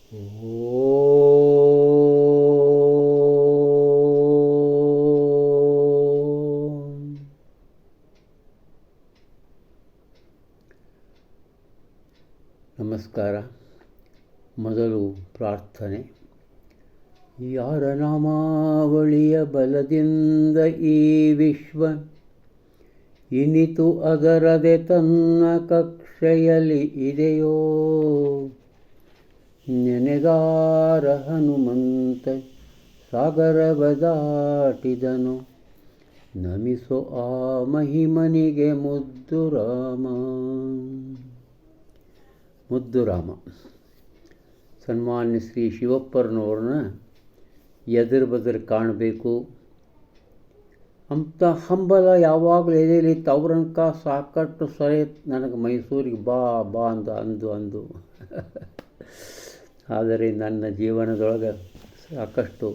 ನಮಸ್ಕಾರ. ಮೊದಲು ಪ್ರಾರ್ಥನೆ. ಯಾರ ನಾಮಾವಳಿಯ ಬಲದಿಂದ ಈ ವಿಶ್ವ ಇನಿತು ಅದರದೆ ತನ್ನ ಕಕ್ಷೆಯಲ್ಲಿ ಇದೆಯೋ, ನೆನೆಗಾರ ಹನುಮಂತ ಸಾಗರವ ದಾಟಿದನು, ನಮಿಸೋ ಆ ಮಹಿಮನಿಗೆ ಮುದ್ದು ರಾಮ. ಮುದ್ದು ರಾಮ ಸನ್ಮಾನ್ಯ ಶ್ರೀ ಶಿವಪ್ಪರನವ್ರನ್ನ ಎದುರು ಬದುರು ಕಾಣಬೇಕು ಅಂತ ಹಂಬಲ ಯಾವಾಗಲೂ ಎದೆಯಲ್ಲಿತ್ತು. ಅವ್ರನ್ಕ ಸಾಕಷ್ಟು ಸರಿ ನನಗೆ ಮೈಸೂರಿಗೆ ಬಾ ಬಾ ಅಂದು ಆದರೆ ನನ್ನ ಜೀವನದೊಳಗೆ ಸಾಕಷ್ಟು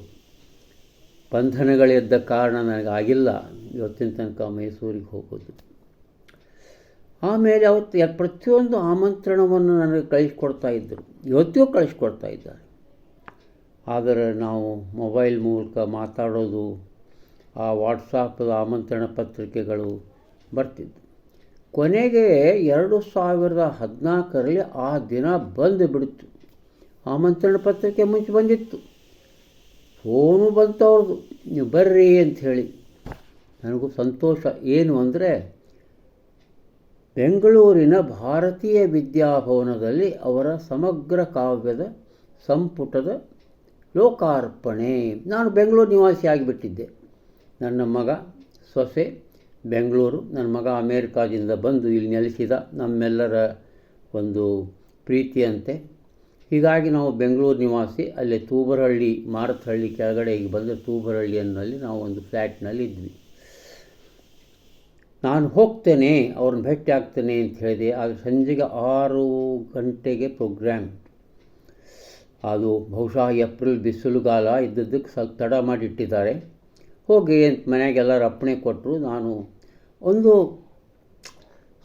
ಬಂಧನಗಳಿದ್ದ ಕಾರಣ ನನಗಾಗಿಲ್ಲ ಇವತ್ತಿನ ತನಕ ಮೈಸೂರಿಗೆ ಹೋಗೋದು. ಆಮೇಲೆ ಅವತ್ತು ಪ್ರತಿಯೊಂದು ಆಮಂತ್ರಣವನ್ನು ನನಗೆ ಕಳಿಸ್ಕೊಡ್ತಾಯಿದ್ದರು, ಇವತ್ತಿಗೂ ಕಳಿಸ್ಕೊಡ್ತಾ ಇದ್ದಾರೆ. ಆದರೆ ನಾವು ಮೊಬೈಲ್ ಮೂಲಕ ಮಾತಾಡೋದು, ಆ ವಾಟ್ಸಾಪ್ದ ಆಮಂತ್ರಣ ಪತ್ರಿಕೆಗಳು ಬರ್ತಿದ್ದು. ಕೊನೆಗೆ 2014ರಲ್ಲಿ ಆ ದಿನ ಬಂದು ಬಿಡ್ತು. ಆಮಂತ್ರಣ ಪತ್ರಿಕೆ ಮುಂಚೆ ಬಂದಿತ್ತು, ಫೋನು ಬಂತು ಅವ್ರದ್ದು, ನೀವು ಬರ್ರಿ ಅಂಥೇಳಿ. ನನಗೂ ಸಂತೋಷ. ಏನು ಅಂದರೆ ಬೆಂಗಳೂರಿನ ಭಾರತೀಯ ವಿದ್ಯಾಭವನದಲ್ಲಿ ಅವರ ಸಮಗ್ರ ಕಾವ್ಯದ ಸಂಪುಟದ ಲೋಕಾರ್ಪಣೆ. ನಾನು ಬೆಂಗಳೂರು ನಿವಾಸಿ ಆಗಿಬಿಟ್ಟಿದ್ದೆ. ನನ್ನ ಮಗ ಸೊಸೆ ಬೆಂಗಳೂರು, ನನ್ನ ಮಗ ಅಮೇರಿಕಾದಿಂದ ಬಂದು ಇಲ್ಲಿ ನೆಲೆಸಿದ, ನಮ್ಮೆಲ್ಲರ ಒಂದು ಪ್ರೀತಿಯಂತೆ. ಹೀಗಾಗಿ ನಾವು ಬೆಂಗಳೂರು ನಿವಾಸಿ. ಅಲ್ಲೇ ತೂಬರಹಳ್ಳಿ, ಮಾರತಹಳ್ಳಿ ಕೆಳಗಡೆ ಈಗ ಬಂದರೆ ತೂಬರಹಳ್ಳಿ ಅನ್ನಲ್ಲಿ ನಾವು ಒಂದು ಫ್ಲ್ಯಾಟ್ನಲ್ಲಿ ಇದ್ವಿ. ನಾನು ಹೋಗ್ತೇನೆ, ಅವ್ರನ್ನ ಭೇಟಿ ಆಗ್ತೇನೆ ಅಂತ ಹೇಳಿದೆ. ಆದರೆ ಸಂಜೆಗೆ 6 ಗಂಟೆಗೆ ಪ್ರೋಗ್ರಾಮ್. ಅದು ಬಹುಶಃ ಏಪ್ರಿಲ್ ಬಿಸಿಲುಗಾಲ ಇದ್ದದ್ದಕ್ಕೆ ಸ್ವಲ್ಪ ತಡ ಮಾಡಿಟ್ಟಿದ್ದಾರೆ. ಹೋಗಿ ಅಂತ ಮನೆಯಾಗೆಲ್ಲರೂ ಅಪ್ಪಣೆ ಕೊಟ್ಟರು. ನಾನು ಒಂದು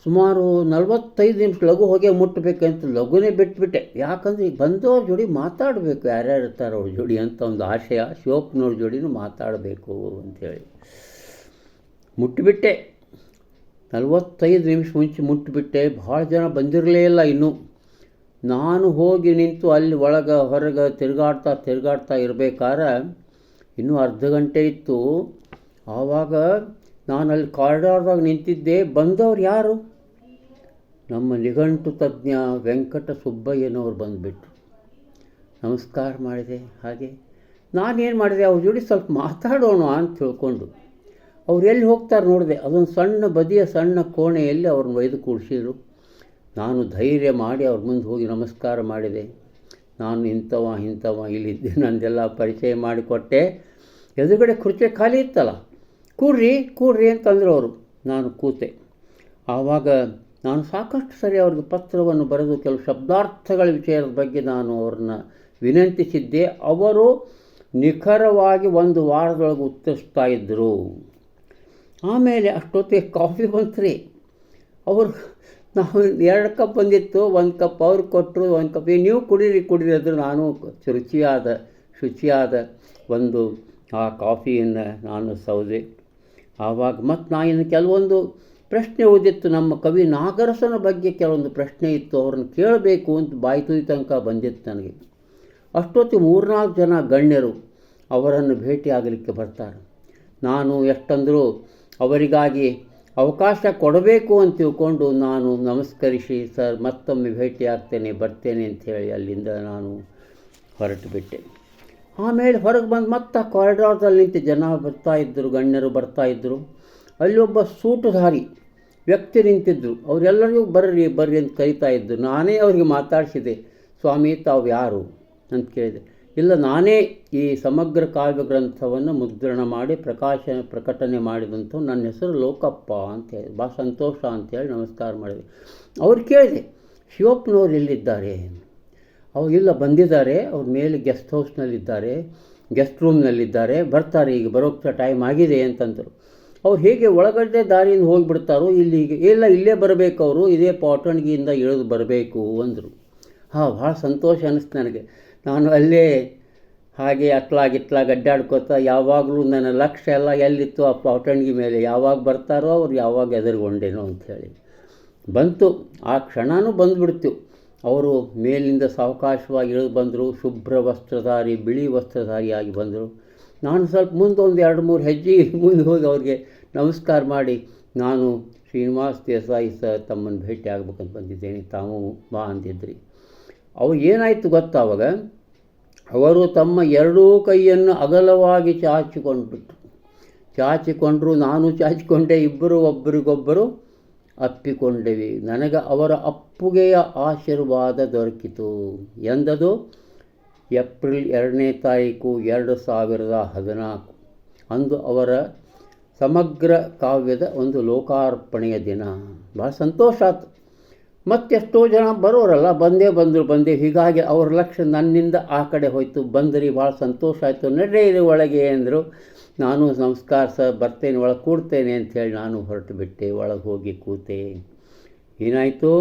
ಸುಮಾರು 45 ನಿಮಿಷ ಲಘು ಹೋಗಿ ಮುಟ್ಟಬೇಕಂತ ಲಘುನೇ ಬಿಟ್ಬಿಟ್ಟೆ. ಯಾಕಂದರೆ ಈಗ ಬಂದವ್ರ ಜೋಡಿ ಮಾತಾಡಬೇಕು, ಯಾರ್ಯಾರು ಇರ್ತಾರೆ ಅವ್ರ ಜೋಡಿ ಅಂತ ಒಂದು ಆಶಯ. ಶಿವಪ್ಪನವ್ರ ಜೋಡಿನೂ ಮಾತಾಡಬೇಕು ಅಂಥೇಳಿ ಮುಟ್ಟಿಬಿಟ್ಟೆ. 45 ನಿಮಿಷ ಮುಂಚೆ ಮುಟ್ಟಿಬಿಟ್ಟೆ. ಭಾಳ ಜನ ಬಂದಿರಲೇ ಇಲ್ಲ ಇನ್ನೂ. ನಾನು ಹೋಗಿ ನಿಂತು ಅಲ್ಲಿ ಹೊರಗೆ ತಿರುಗಾಡ್ತಾ ಇರಬೇಕಾದ್ರೆ ಇನ್ನೂ ಅರ್ಧ ಗಂಟೆ ಇತ್ತು. ಆವಾಗ ನಾನು ಅಲ್ಲಿ ಕಾರಿಡಾರ್ದಾಗ ನಿಂತಿದ್ದೆ. ಬಂದವ್ರು ಯಾರು? ನಮ್ಮ ನಿಘಂಟು ತಜ್ಞ ವೆಂಕಟ ಸುಬ್ಬಯ್ಯನವ್ರು ಬಂದುಬಿಟ್ರು. ನಮಸ್ಕಾರ ಮಾಡಿದೆ. ಹಾಗೆ ನಾನೇನು ಮಾಡಿದೆ, ಅವ್ರ ಜೋಡಿ ಸ್ವಲ್ಪ ಮಾತಾಡೋಣ ಅಂತ ತಿಳ್ಕೊಂಡು ಅವ್ರು ಎಲ್ಲಿ ಹೋಗ್ತಾರೆ ನೋಡಿದೆ. ಅದೊಂದು ಸಣ್ಣ ಕೋಣೆಯಲ್ಲಿ ಅವ್ರನ್ನ ಒಯ್ದು ಕೂಡಿಸಿದ್ರು. ನಾನು ಧೈರ್ಯ ಮಾಡಿ ಅವ್ರ ಮುಂದೆ ಹೋಗಿ ನಮಸ್ಕಾರ ಮಾಡಿದೆ. ನಾನು ಇಂಥವ ಇಲ್ಲಿದ್ದೆ, ನಂದೆಲ್ಲ ಪರಿಚಯ ಮಾಡಿಕೊಟ್ಟೆ. ಎದುರುಗಡೆ ಕುರ್ಚಿ ಖಾಲಿ ಇತ್ತಲ್ಲ, ಕೂಡ್ರಿ ಅಂತಂದರು ಅವರು. ನಾನು ಕೂತೆ. ಆವಾಗ ನಾನು ಸಾಕಷ್ಟು ಸರಿ ಅವ್ರಿಗೆ ಪತ್ರವನ್ನು ಬರೆದು ಕೆಲವು ಶಬ್ದಾರ್ಥಗಳ ವಿಷಯದ ಬಗ್ಗೆ ನಾನು ಅವ್ರನ್ನ ವಿನಂತಿಸಿದ್ದೆ. ಅವರು ನಿಖರವಾಗಿ 1 ವಾರದೊಳಗೆ ಉತ್ತರಿಸ್ತಾ ಇದ್ದರು. ಆಮೇಲೆ ಅಷ್ಟೊತ್ತಿಗೆ ಕಾಫಿ ಬಂತ್ರಿ. ಅವರು ನಾವು 2 ಕಪ್ ಬಂದಿತ್ತು, 1 ಕಪ್ ಅವ್ರಿಗೆ ಕೊಟ್ಟರು, 1 ಕಪ್ ನೀವು ಕುಡೀರಿ ಅಂದರು. ನಾನು ಶುಚಿಯಾದ ಒಂದು ಆ ಕಾಫಿಯನ್ನು ನಾನು ಸೌದೆ. ಆವಾಗ ಮತ್ತು ನಾನು ಕೆಲವೊಂದು ಪ್ರಶ್ನೆ ಓದಿತ್ತು. ನಮ್ಮ ಕವಿ ನಾಗರಸನ ಬಗ್ಗೆ ಕೆಲವೊಂದು ಪ್ರಶ್ನೆ ಇತ್ತು, ಅವ್ರನ್ನ ಕೇಳಬೇಕು ಅಂತ ಬಾಯ್ತುಯಿ ತನಕ ಬಂದಿತ್ತು ನನಗೆ. ಅಷ್ಟೊತ್ತಿಗೆ 3-4 ಜನ ಗಣ್ಯರು ಅವರನ್ನು ಭೇಟಿ ಆಗಲಿಕ್ಕೆ ಬರ್ತಾರೆ. ನಾನು ಎಷ್ಟಂದರೂ ಅವರಿಗಾಗಿ ಅವಕಾಶ ಕೊಡಬೇಕು ಅಂತ ತಿಳ್ಕೊಂಡು ನಾನು ನಮಸ್ಕರಿಸಿ, ಸರ್ ಮತ್ತೊಮ್ಮೆ ಭೇಟಿ ಆಗ್ತೇನೆ, ಬರ್ತೇನೆ ಅಂಥೇಳಿ ಅಲ್ಲಿಂದ ನಾನು ಹೊರಟು ಬಿಟ್ಟೆ. ಆಮೇಲೆ ಹೊರಗೆ ಬಂದು ಮತ್ತೆ ಕಾರಿಡಾರ್ದಲ್ಲಿ ನಿಂತು ಜನ ಬರ್ತಾಯಿದ್ದರು, ಗಣ್ಯರು ಬರ್ತಾಯಿದ್ದರು. ಅಲ್ಲಿ ಒಬ್ಬ ಸೂಟುಧಾರಿ ವ್ಯಕ್ತಿ ನಿಂತಿದ್ದರು. ಅವರೆಲ್ಲರಿಗೂ ಬರ್ರಿ ಅಂತ ಕರೀತಾಯಿದ್ದರು. ನಾನೇ ಅವರಿಗೆ ಮಾತಾಡಿಸಿದೆ. ಸ್ವಾಮಿ ತಾವು ಯಾರು ಅಂತ ಕೇಳಿದೆ. ಇಲ್ಲ, ನಾನೇ ಈ ಸಮಗ್ರ ಕಾವ್ಯ ಗ್ರಂಥವನ್ನು ಮುದ್ರಣ ಮಾಡಿ ಪ್ರಕಟಣೆ ಮಾಡಿದಂಥವು, ನನ್ನ ಹೆಸರು ಲೋಕಪ್ಪ ಅಂತೇಳಿ, ಭಾಳ ಸಂತೋಷ ಅಂಥೇಳಿ ನಮಸ್ಕಾರ ಮಾಡಿದೆ. ಅವ್ರು ಕೇಳಿದೆ, ಶಿವಪ್ಪನವ್ರು ಎಲ್ಲಿದ್ದಾರೆ? ಅವ್ರು ಇಲ್ಲ, ಬಂದಿದ್ದಾರೆ, ಅವ್ರ ಮೇಲೆ ಗೆಸ್ಟ್ ಹೌಸ್ನಲ್ಲಿದ್ದಾರೆ, ಗೆಸ್ಟ್ ರೂಮ್ನಲ್ಲಿದ್ದಾರೆ, ಬರ್ತಾರೆ, ಈಗ ಬರೋಕ್ಕೆ ಟೈಮ್ ಆಗಿದೆ ಅಂತಂದರು. ಅವ್ರು ಹೇಗೆ ಒಳಗಡೆ ದಾರಿಯಿಂದ ಹೋಗಿಬಿಡ್ತಾರೋ, ಇಲ್ಲಿಗೆ ಇಲ್ಲ, ಇಲ್ಲೇ ಬರಬೇಕು ಅವರು, ಇದೇ ಪಾಟಣಗಿಯಿಂದ ಇಳಿದು ಬರಬೇಕು ಅಂದರು. ಭಾಳ ಸಂತೋಷ ಅನ್ನಿಸ್ತು ನನಗೆ. ನಾನು ಅಲ್ಲೇ ಹಾಗೆ ಅಟ್ಲಾಗಿಟ್ಲಾಗಿ ಅಡ್ಡಾಡ್ಕೋತ ಯಾವಾಗಲೂ ನನ್ನ ಲಕ್ಷ್ಯ ಎಲ್ಲ ಎಲ್ಲಿತ್ತು ಆ ಪೌಟಣಿಗೆ ಮೇಲೆ, ಯಾವಾಗ ಬರ್ತಾರೋ ಅವ್ರು ಯಾವಾಗ ಎದುರುಗೊಂಡೇನೋ ಅಂಥೇಳಿ ಬಂತು. ಆ ಕ್ಷಣವೂ ಬಂದುಬಿಡ್ತು. ಅವರು ಮೇಲಿಂದ ಸಾವಕಾಶವಾಗಿ ಇಳಿದು ಬಂದರು. ಶುಭ್ರ ವಸ್ತ್ರಧಾರಿ, ಬಿಳಿ ವಸ್ತ್ರಧಾರಿಯಾಗಿ ಬಂದರು. ನಾನು ಸ್ವಲ್ಪ ಮುಂದೆ ಒಂದು 2-3 ಹೆಜ್ಜೆ ಮುಂದೆ ಹೋಗಿ ಅವ್ರಿಗೆ ನಮಸ್ಕಾರ ಮಾಡಿ, ನಾನು ಶ್ರೀನಿವಾಸ್ ದೇಸಾಯಿ ಸರ್ ತಮ್ಮನ್ನು ಭೇಟಿ ಆಗ್ಬೇಕಂತ ಬಂದಿದ್ದೇನೆ, ತಾವು ಬಾ ಅಂದಿದ್ರಿ. ಅವ್ರು ಏನಾಯಿತು ಗೊತ್ತಾ, ಅವಾಗ ಅವರು ತಮ್ಮ ಎರಡೂ ಕೈಯನ್ನು ಅಗಲವಾಗಿ ಚಾಚಿಕೊಂಡರು. ನಾನು ಚಾಚಿಕೊಂಡೆ. ಇಬ್ಬರು ಒಬ್ಬರಿಗೊಬ್ಬರು ಅಪ್ಪಿಕೊಂಡೆವಿ. ನನಗೆ ಅವರ ಅಪ್ಪುಗೆಯ ಆಶೀರ್ವಾದ ದೊರಕಿತು. ಎಂದದು ಏಪ್ರಿಲ್ 2ನೇ ತಾರೀಕು 2014. ಅಂದು ಅವರ ಸಮಗ್ರ ಕಾವ್ಯದ ಒಂದು ಲೋಕಾರ್ಪಣೆಯ ದಿನ. ಭಾಳ ಸಂತೋಷ ಆಯ್ತು. ಮತ್ತೆಷ್ಟೋ ಜನ ಬರೋರಲ್ಲ, ಬಂದೆ. ಹೀಗಾಗಿ ಅವ್ರ ಲಕ್ಷ್ಯ ನನ್ನಿಂದ ಆ ಕಡೆ ಹೋಯಿತು. ಬಂದ್ರಿ, ಭಾಳ ಸಂತೋಷ ಆಯಿತು. ನಡೆಯಿರಿ ಒಳಗೆ ಅಂದರು. ನಾನು ನಮಸ್ಕಾರ ಸರ್, ಬರ್ತೇನೆ, ಒಳಗೆ ಕೂಡ್ತೇನೆ ಅಂಥೇಳಿ ನಾನು ಹೊರಟು ಬಿಟ್ಟೆ. ಒಳಗೆ ಹೋಗಿ ಕೂತೆ. ಏನಾಯಿತು,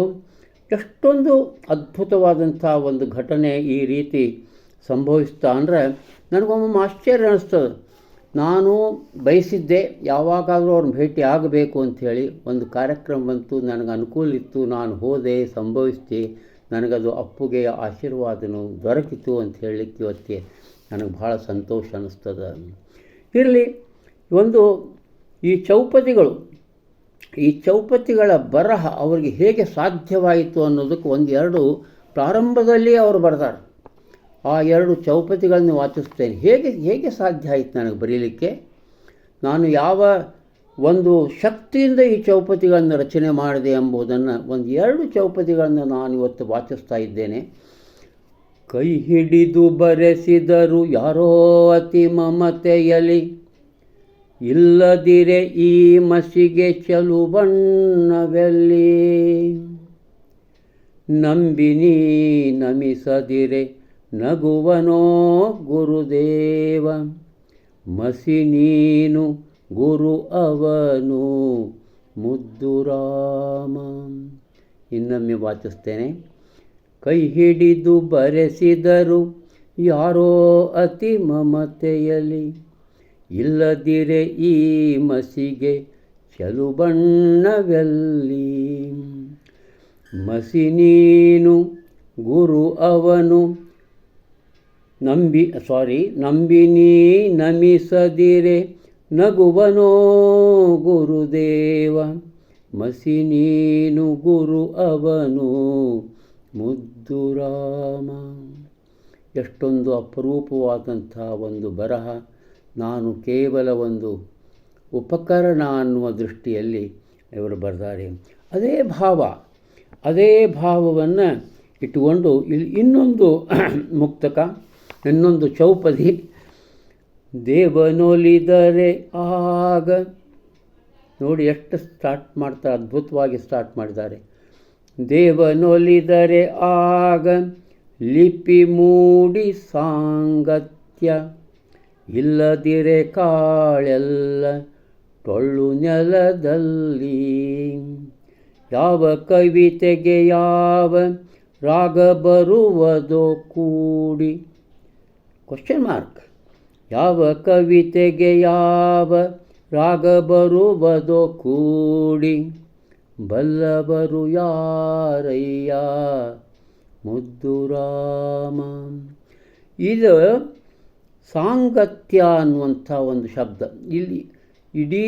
ಎಷ್ಟೊಂದು ಅದ್ಭುತವಾದಂಥ ಒಂದು ಘಟನೆ ಈ ರೀತಿ ಸಂಭವಿಸ್ತಾ ಅಂದರೆ ನನಗೊಮ್ಮೆ ಆಶ್ಚರ್ಯ ಅನ್ನಿಸ್ತದೆ. ನಾನು ಬಯಸಿದ್ದೆ ಯಾವಾಗಾದರೂ ಅವ್ರನ್ನ ಭೇಟಿ ಆಗಬೇಕು ಅಂಥೇಳಿ. ಒಂದು ಕಾರ್ಯಕ್ರಮ ಬಂತು, ನನಗೆ ಅನುಕೂಲ ಇತ್ತು, ನಾನು ಹೋದೆ, ಸಂಭವಿಸಿದೆ. ನನಗದು ಅಪ್ಪುಗೆಯ ಆಶೀರ್ವಾದನೂ ದೊರಕಿತು ಅಂತ ಹೇಳಲಿಕ್ಕೆ ಇವತ್ತಿಗೆ ನನಗೆ ಭಾಳ ಸಂತೋಷ ಅನ್ನಿಸ್ತದೆ. ಇರಲಿ, ಈ ಚೌಪತಿಗಳ ಬರಹ ಅವರಿಗೆ ಹೇಗೆ ಸಾಧ್ಯವಾಯಿತು ಅನ್ನೋದಕ್ಕೆ 1-2 ಪ್ರಾರಂಭದಲ್ಲಿ ಅವರು ಬರೆದಾರೆ. ಆ 2 ಚೌಪತಿಗಳನ್ನು ವಾಚಿಸ್ತೇನೆ. ಹೇಗೆ ಸಾಧ್ಯ ಆಯಿತು ನನಗೆ ಬರೀಲಿಕ್ಕೆ, ನಾನು ಯಾವ ಒಂದು ಶಕ್ತಿಯಿಂದ ಈ ಚೌಪತಿಗಳನ್ನು ರಚನೆ ಮಾಡಿದೆ ಎಂಬುದನ್ನು 1-2 ಚೌಪತಿಗಳನ್ನು ನಾನು ಇವತ್ತು ವಾಚಿಸ್ತಾ ಇದ್ದೇನೆ. ಕೈ ಹಿಡಿದು ಬರೆಸಿದರು ಯಾರೋ ಅತಿ ಮಮತೆಯಲಿ, ಇಲ್ಲದಿರೆ ಈ ಮಸಿಗೆ ಚೆಲುಬಣ್ಣವೆಲ್ಲಿ, ನಂಬಿನಿ ನಮಿಸದಿರೆ ನಗುವನೋ ಗುರುದೇವ, ಮಸಿ ನೀನು ಗುರು ಅವನು ಮುದ್ದು ರಾಮ. ಇನ್ನೊಮ್ಮೆ ವಾಚಿಸ್ತೇನೆ. ಕೈ ಹಿಡಿದು ಬರೆಸಿದರು ಯಾರೋ ಅತಿ ಮಮತೆಯಲಿ, ಇಲ್ಲದಿರೆ ಈ ಮಸಿಗೆ ಚೆಲುಬಣ್ಣವೆಲ್ಲಿ, ಮಸಿ ನೀನು ಗುರು ಅವನು ನಂಬಿನಿ ನಮಿಸದಿರೆ ನಗುವನೋ ಗುರುದೇವ, ಮಸಿ ನೀನು ಗುರು ಅವನು ಮುದ್ದು ರಾಮ. ಎಷ್ಟೊಂದು ಅಪರೂಪವಾದಂಥ ಒಂದು ಬರಹ. ನಾನು ಕೇವಲ ಒಂದು ಉಪಕರಣ ಅನ್ನುವ ದೃಷ್ಟಿಯಲ್ಲಿ ಇವರು ಬರೆದಾರೆ. ಅದೇ ಭಾವವನ್ನು ಇಟ್ಟುಕೊಂಡು ಇಲ್ಲಿ ಇನ್ನೊಂದು ಮುಕ್ತಕ, ಇನ್ನೊಂದು ಚೌಪದಿ. ದೇವನೊಲಿದರೆ ಆಗ, ನೋಡಿ ಎಷ್ಟು ಸ್ಟಾರ್ಟ್ ಮಾಡ್ತಾರೆ, ಅದ್ಭುತವಾಗಿ ಸ್ಟಾರ್ಟ್ ಮಾಡಿದ್ದಾರೆ. ದೇವನೊಲಿದರೆ ಆಗ ಲಿಪಿ ಮೂಡಿ ಸಾಂಗತ್ಯ, ಇಲ್ಲದಿರೆ ಕಾಳೆಲ್ಲ ಟೊಳ್ಳು ನೆಲದಲ್ಲಿ, ಯಾವ ಕವಿತೆಗೆ ಯಾವ ರಾಗ ಬರುವುದೋ ಕೂಡಿ, ಯಾವ ಕವಿತೆಗೆ ಯಾವ ರಾಗ ಬರುವುದೋ ಕೂಡಿ, ಬಲ್ಲವರು ಯಾರಯ್ಯ ಮುದ್ದು ರಾಮ. ಇದು ಸಾಂಗತ್ಯ ಅನ್ನುವಂಥ ಒಂದು ಶಬ್ದ. ಇಲ್ಲಿ ಇಡೀ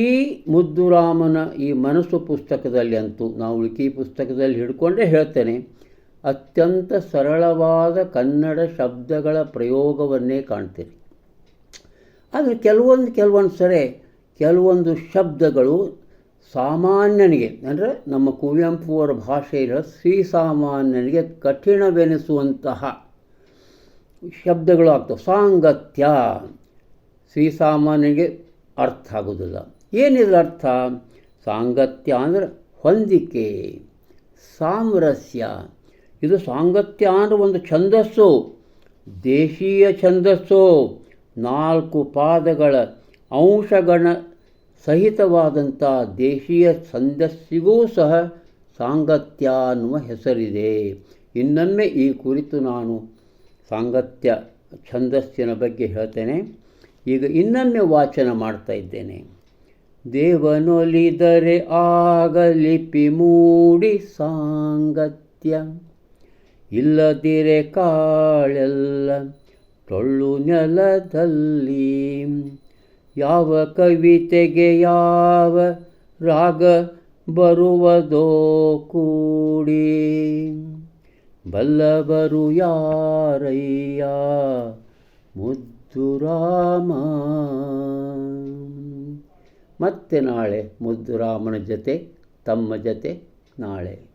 ಮುದ್ದುರಾಮನ ಈ ಮನಸ್ಸು ಪುಸ್ತಕದಲ್ಲಿ ಅಂತೂ, ನಾವು ಉಳ್ಕಿ ಪುಸ್ತಕದಲ್ಲಿ ಹಿಡ್ಕೊಂಡೇ ಹೇಳ್ತೇನೆ, ಅತ್ಯಂತ ಸರಳವಾದ ಕನ್ನಡ ಶಬ್ದಗಳ ಪ್ರಯೋಗವನ್ನೇ ಕಾಣ್ತೀರಿ. ಆದರೆ ಕೆಲವೊಂದು ಸರಿ ಕೆಲವೊಂದು ಶಬ್ದಗಳು ಸಾಮಾನ್ಯನಿಗೆ, ಅಂದರೆ ನಮ್ಮ ಕುವೆಂಪು ಅವರ ಭಾಷೆಯ ಶ್ರೀಸಾಮಾನ್ಯನಿಗೆ ಕಠಿಣವೆನಿಸುವಂತಹ ಶಬ್ದಗಳು ಆಗ್ತವೆ. ಸಾಂಗತ್ಯ ಶ್ರೀಸಾಮಾನ್ಯನಿಗೆ ಅರ್ಥ ಆಗೋದಿಲ್ಲ. ಏನಿದ್ರ ಅರ್ಥ? ಸಾಂಗತ್ಯ ಅಂದರೆ ಹೊಂದಿಕೆ, ಸಾಮರಸ್ಯ. ಇದು ಸಾಂಗತ್ಯ ಅಂದರೆ ಒಂದು ಛಂದಸ್ಸು, ದೇಶೀಯ ಛಂದಸ್ಸು, 4 ಪಾದಗಳ ಅಂಶಗಣ ಸಹಿತವಾದಂಥ ದೇಶೀಯ ಛಂದಸ್ಸಿಗೂ ಸಹ ಸಾಂಗತ್ಯ ಅನ್ನುವ ಹೆಸರಿದೆ. ಇನ್ನೊಮ್ಮೆ ಈ ಕುರಿತು ನಾನು ಸಾಂಗತ್ಯ ಛಂದಸ್ಸಿನ ಬಗ್ಗೆ ಹೇಳ್ತೇನೆ. ಈಗ ಇನ್ನೊಮ್ಮೆ ವಾಚನ ಮಾಡ್ತಾ ಇದ್ದೇನೆ. ದೇವನೊಲಿದರೆ ಆಗ ಲಿಪಿ ಮೂಡಿ ಸಾಂಗತ್ಯ, ಇಲ್ಲದಿರೆ ಕಾಳೆಲ್ಲ ಟೊಳ್ಳು ನೆಲದಲ್ಲಿ. ಯಾವ ಕವಿತೆಗೆ ಯಾವ ರಾಗ ಬರುವುದೋ ಕೂಡಿ, ಬಲ್ಲವರು ಯಾರಯ್ಯ ಮುದ್ದು ರಾಮ. ಮತ್ತೆ ನಾಳೆ ಮುದ್ದು ರಾಮನ ಜೊತೆ, ತಮ್ಮ ಜೊತೆ ನಾಳೆ.